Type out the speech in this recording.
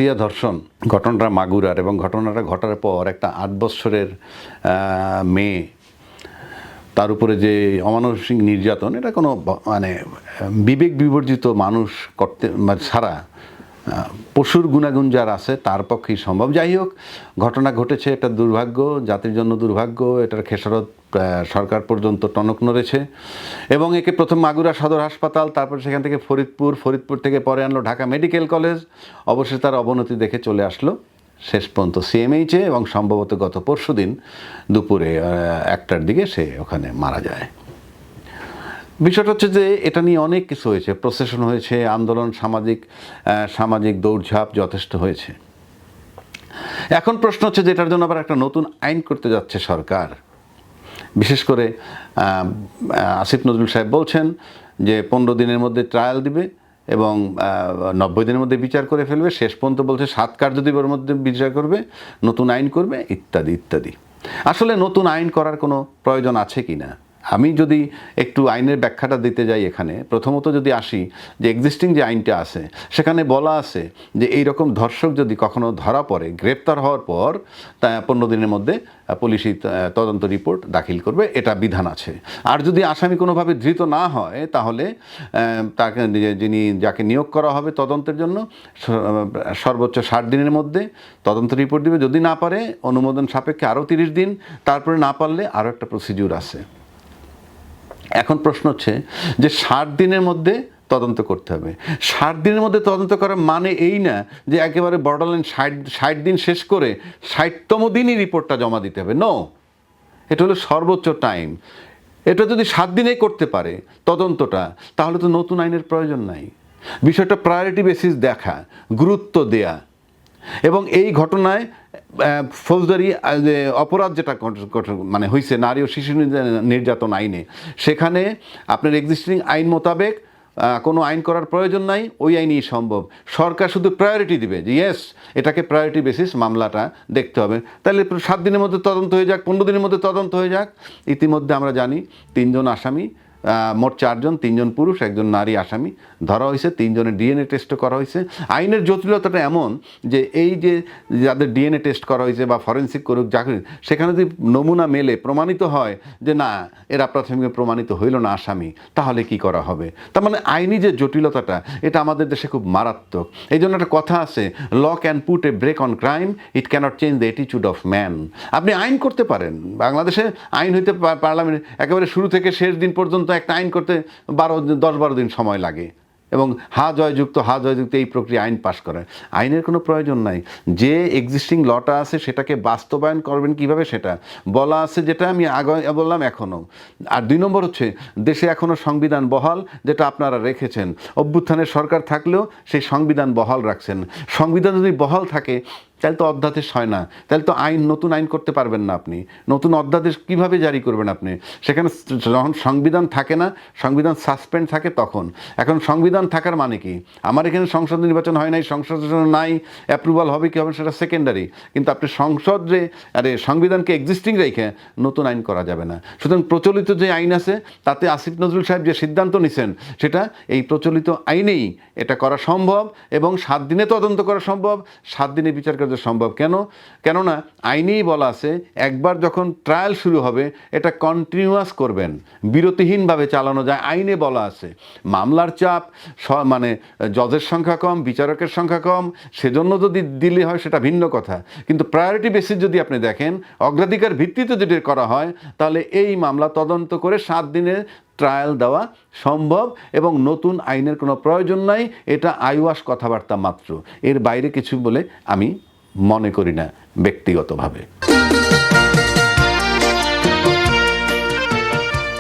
আসিয়া ধর্ষণ ঘটনাটা মাগুরার, এবং ঘটনাটা ঘটার পর একটা 8 বৎসরের মেয়ে, তার উপরে যে অমানসিক নির্যাতন, এটা কোনো মানে বিবেক বিবর্জিত মানুষ করতে ছাড়া পশুর গুণাগুণ যার আছে তার পক্ষেই সম্ভব। যাই হোক, ঘটনা ঘটেছে, এটা দুর্ভাগ্য, জাতির জন্য দুর্ভাগ্য, এটার খেসারত সরকার পর্যন্ত টনক নড়েছে। এবং একে প্রথম মাগুরা সদর হাসপাতাল, তারপর সেখান থেকে ফরিদপুর থেকে পরে আনলো ঢাকা মেডিকেল কলেজ, অবশেষে তার অবনতি দেখে চলে আসলো শেষ পর্যন্ত সিএমএইচে, এবং সম্ভবত গত পরশুদিন দুপুরে 1টার দিকে সে ওখানে মারা যায়। বিষয়টা হচ্ছে যে এটা নিয়ে অনেক কিছু হয়েছে, প্রসেশন হয়েছে, আন্দোলন, সামাজিক দৌড়ঝাঁপ যথেষ্ট হয়েছে। এখন প্রশ্ন হচ্ছে যে এটার জন্য আবার একটা নতুন আইন করতে যাচ্ছে সরকার। বিশেষ করে আসিফ নজরুল সাহেব বলছেন যে 15 দিনের মধ্যে ট্রায়াল দিবে এবং 90 দিনের মধ্যে বিচার করে ফেলবে। শেষ পর্যন্ত বলছে 7 কার্যদিবসের মধ্যে বিচার করবে, নতুন আইন করবে, ইত্যাদি ইত্যাদি। আসলে নতুন আইন করার কোনো প্রয়োজন আছে কি না, আমি যদি একটু আইনের ব্যাখ্যাটা দিতে যাই এখানে, প্রথমত যদি আসি যে এক্সিস্টিং যে আইনটা আছে সেখানে বলা আছে যে এই রকম ধর্ষক যদি কখনো ধরা পড়ে, গ্রেপ্তার হওয়ার পর তা 15 দিনের মধ্যে পুলিশি তদন্ত রিপোর্ট দাখিল করবে, এটা বিধান আছে। আর যদি আসামি কোনোভাবে ধৃত না হয় তাহলে তাকে যাকে নিয়োগ করা হবে তদন্তের জন্য সর্বোচ্চ 60 দিনের মধ্যে তদন্ত রিপোর্ট দিবে, যদি না পারে অনুমোদন সাপেক্ষে আরও 30 দিন, তারপরে না পারলে আরও একটা প্রসিডিউর আছে। এখন প্রশ্ন হচ্ছে যে 60 দিনের মধ্যে তদন্ত করতে হবে। 60 দিনের মধ্যে তদন্ত করার মানে এই না যে একেবারে বর্ডারলাইন 60 দিন শেষ করে 60তম দিনই রিপোর্টটা জমা দিতে হবে। নো, এটা হলো সর্বোচ্চ টাইম। এটা যদি 7 দিনেই করতে পারে তদন্তটা, তাহলে তো নতুন আইনের প্রয়োজন নাই। বিষয়টা প্রায়োরিটি বেসিস দেখা, গুরুত্ব দেয়া, এবং এই ঘটনায় ফৌজদারি অপরাধ যেটা মানে হয়েছে নারী ও শিশু নির্যাতন আইনে, সেখানে আপনার এক্সিস্টিং আইন মোতাবেক কোনো আইন করার প্রয়োজন নাই, ওই আইনই সম্ভব। সরকার শুধু প্রায়োরিটি দিবে যে ইয়েস, এটাকে প্রায়োরিটি বেসিস মামলাটা দেখতে হবে, তাহলে 7 দিনের মধ্যে তদন্ত হয়ে যাক, 15 দিনের মধ্যে তদন্ত হয়ে যাক। ইতিমধ্যে আমরা জানি 3 জন আসামি, মোট 4 জন, 3 জন পুরুষ, 1 জন নারী আসামি ধরা হয়েছে, 3 জনের ডিএনএ টেস্ট করা হয়েছে। আইনের জটিলতাটা এমন যে এই যে যাদের ডিএনএ টেস্ট করা হয়েছে বা ফরেন্সিক করুক চাকরি, সেখানে যদি নমুনা মেলে প্রমাণিত হয় যে না এরা প্রাথমিক প্রমাণিত হইল না আসামি, তাহলে কি করা হবে? তার মানে আইনি যে জটিলতাটা, এটা আমাদের দেশে খুব মারাত্মক। এই জন্য একটা কথা আছে, law can put a break on crime, it cannot change the attitude of man. আপনি আইন করতে পারেন, বাংলাদেশে আইন হইতে পার্লামেন্ট একেবারে শুরু থেকে শেষ দিন পর্যন্ত একটা আইন করতে 10-12 দিন সময় লাগে, এবং হা জয়যুক্ত এই প্রক্রিয়া আইন পাশ করে। আইনের কোনো প্রয়োজন নাই। যে এক্সিস্টিং লটা আছে সেটাকে বাস্তবায়ন করবেন কিভাবে সেটা বলা আছে, যেটা আমি আগে বললাম এখনও। আর 2 নম্বর হচ্ছে, দেশে এখনও সংবিধান বহাল, যেটা আপনারা রেখেছেন। অভ্যুত্থানের সরকার থাকলেও সেই সংবিধান বহাল রাখছেন। সংবিধান যদি বহাল থাকে তাহলে তো অধ্যাদেশ হয় না, তাহলে তো নতুন আইন করতে পারবেন না আপনি। নতুন অধ্যাদেশ কিভাবে জারি করবেন আপনি? সেখানে যখন সংবিধান থাকে না, সংবিধান সাসপেন্ড থাকে তখন। এখন সংবিধান থাকার মানে কি? আমার এখানে সংসদ নির্বাচন হয় নাই, সংসদ নাই, অ্যাপ্রুভাল হবে কি হবে সেটা সেকেন্ডারি, কিন্তু আপনি সংবিধানকে এক্সিস্টিং রেখে নতুন আইন করা যাবে না। সুতরাং প্রচলিত যে আইন আছে তাতে আসিফ নজরুল সাহেব যে সিদ্ধান্ত নিছেন সেটা এই প্রচলিত আইনেই এটা করা সম্ভব, এবং 7 দিনে তদন্ত করা সম্ভব, 7 দিনে বিচার করা সম্ভব। কেননা আইনেই বলা আছে একবার যখন ট্রায়াল শুরু হবে এটা কন্টিনিউয়াস করবেন, বিরতিহীনভাবে চালানো যায়, আইনে বলা আছে। মামলার চাপ, মানে জজের সংখ্যা কম, বিচারকের সংখ্যা কম, সেজন্য যদি দিলে হয় সেটা ভিন্ন কথা, কিন্তু প্রায়োরিটি বেসিস যদি আপনি দেখেন, অগ্রাধিকার ভিত্তিতে যদি করা হয়, তাহলে এই মামলা তদন্ত করে 7 দিনে ট্রায়াল দেওয়া সম্ভব, এবং নতুন আইনের কোনো প্রয়োজন নাই। এটা আইওয়াস কথাবার্তা মাত্র, এর বাইরে কিছু বলে আমি মনে করি না ব্যক্তিগতভাবে।